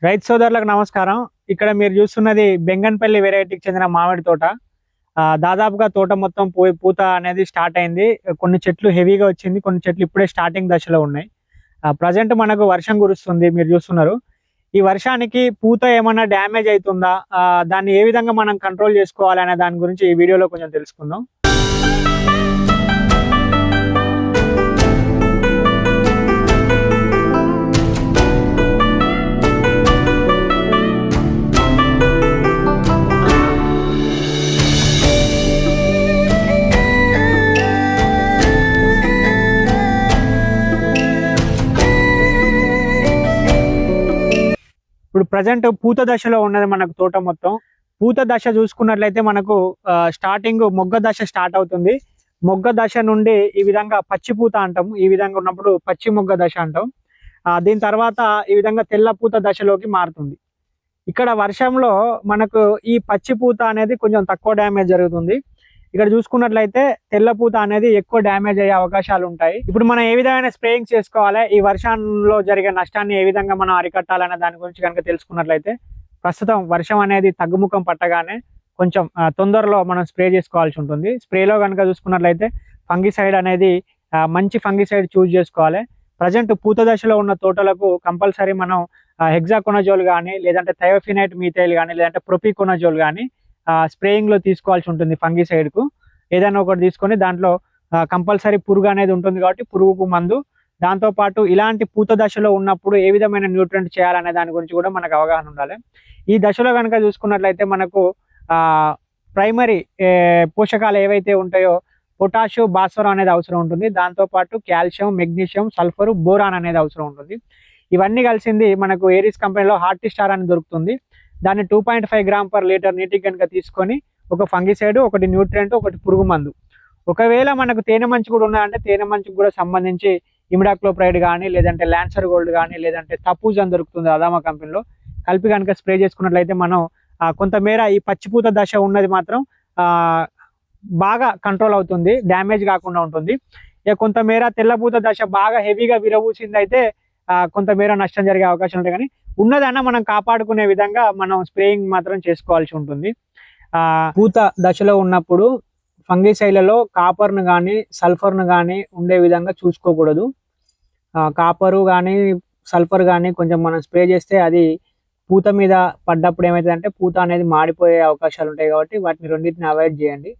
రైతు సోదరులకు నమస్కారం. ఇక్కడ మీరు చూస్తున్నది బెంగన్పల్లి వెరైటీకి చెందిన మామిడి తోట. దాదాపుగా తోట మొత్తం పోయి పూత అనేది స్టార్ట్ అయింది. కొన్ని చెట్లు హెవీగా వచ్చింది. కొన్ని చెట్లు ఇప్పుడే స్టార్టింగ్ దశలో ఉన్నాయి. ప్రజెంట్ మనకు వర్షం కురుస్తుంది మీరు చూస్తున్నారు. ఈ వర్షానికి పూత ఏమన్నా డ్యామేజ్ అయితుందా? దాన్ని ఏ విధంగా మనం కంట్రోల్ చేసుకోవాలనే దాని గురించి ఈ వీడియోలో కొంచెం తెలుసుకుందాం. ఇప్పుడు ప్రజెంట్ పూత దశలో ఉన్నది మనకు తోట మొత్తం. పూత దశ చూసుకున్నట్లయితే మనకు స్టార్టింగ్ మొగ్గ దశ స్టార్ట్ అవుతుంది. మొగ్గ దశ నుండి ఈ విధంగా పచ్చి పూత అంటాము. ఈ విధంగా ఉన్నప్పుడు పచ్చి మొగ్గ దశ అంటాం. దీని తర్వాత ఈ విధంగా తెల్ల పూత దశలోకి మారుతుంది. ఇక్కడ వర్షంలో మనకు ఈ పచ్చి పూత అనేది కొంచెం తక్కువ డ్యామేజ్ జరుగుతుంది. ఇక్కడ చూసుకున్నట్లయితే తెల్ల పూత అనేది ఎక్కువ డ్యామేజ్ అయ్యే అవకాశాలు ఉంటాయి. ఇప్పుడు మనం ఏ విధమైన స్ప్రేయింగ్ చేసుకోవాలి, ఈ వర్షంలో జరిగే నష్టాన్ని ఏ విధంగా మనం అరికట్టాలనే దాని గురించి కనుక తెలుసుకున్నట్లయితే, ప్రస్తుతం వర్షం అనేది తగ్గుముఖం పట్టగానే కొంచెం తొందరలో మనం స్ప్రే చేసుకోవాల్సి ఉంటుంది. స్ప్రేలో కనుక చూసుకున్నట్లయితే ఫంగిసైడ్ అనేది మంచి ఫంగిసైడ్ చూజ్ చేసుకోవాలి. ప్రజెంట్ పూత దశలో ఉన్న తోటలకు కంపల్సరీ మనం హెగ్జాకోనజోల్ కానీ, లేదంటే థయోఫినైట్ మీథైల్ కానీ, లేదంటే ప్రొపికోనజోల్ కానీ స్ప్రేయింగ్ లో తీసుకోవాల్సి ఉంటుంది. ఫంగిసైడ్ కు ఏదైనా ఒకటి తీసుకొని దాంట్లో కంపల్సరీ పురుగు అనేది ఉంటుంది కాబట్టి పురుగుకు మందు, దాంతో పాటు ఇలాంటి పూత దశలో ఉన్నప్పుడు ఏ విధమైన న్యూట్రియంట్ చేయాలనే దాని గురించి కూడా మనకు అవగాహన ఉండాలి. ఈ దశలో కనుక చూసుకున్నట్లయితే మనకు ప్రైమరీ పోషకాలు ఏవైతే ఉంటాయో పొటాషియం, భాస్వరం అనేది అవసరం ఉంటుంది. దాంతో పాటు కాల్షియం, మెగ్నీషియం, సల్ఫర్, బోరాన్ అనేది అవసరం ఉంటుంది. ఇవన్నీ కలిసింది మనకు ఏరిస్ కంపెనీలో హార్టీ స్టార్ అని దొరుకుతుంది. దాన్ని 2.5 గ్రామ్ పర్ లీటర్ నీటికి కనుక తీసుకొని ఒక ఫంగిసైడ్, ఒకటి న్యూట్రియంట్, ఒకటి పురుగు మందు. ఒకవేళ మనకు తేనె మంచు కూడా ఉన్నాయంటే తేనె మంచుకు కూడా సంబంధించి ఇమిడాక్లోప్రైడ్ కానీ, లేదంటే ల్యాన్సర్ గోల్డ్ కానీ, లేదంటే తపూజ్ అని దొరుకుతుంది అదామా కంపెనీలో, కలిపి కనుక స్ప్రే చేసుకున్నట్లయితే మనం కొంతమేర ఈ పచ్చిపూత దశ ఉన్నది మాత్రం బాగా కంట్రోల్ అవుతుంది, డ్యామేజ్ కాకుండా ఉంటుంది. ఇక కొంతమేర తెల్లపూత దశ బాగా హెవీగా విరవూసింది అయితే కొంతమేర నష్టం జరిగే అవకాశం ఉంటాయి. కానీ ఉన్నదన్నా మనం కాపాడుకునే విధంగా మనం స్ప్రేయింగ్ మాత్రం చేసుకోవాల్సి ఉంటుంది. పూత దశలో ఉన్నప్పుడు ఫంగిసైడ్లలో కాపర్ను కానీ, సల్ఫర్ను కానీ ఉండే విధంగా చూసుకోకూడదు. కాపరు కానీ, సల్ఫర్ కానీ కొంచెం మనం స్ప్రే చేస్తే అది పూత మీద పడ్డప్పుడు ఏమవుతుందంటే పూత అనేది మాడిపోయే అవకాశాలు ఉంటాయి. కాబట్టి వాటిని రెండింటిని అవాయిడ్ చేయండి.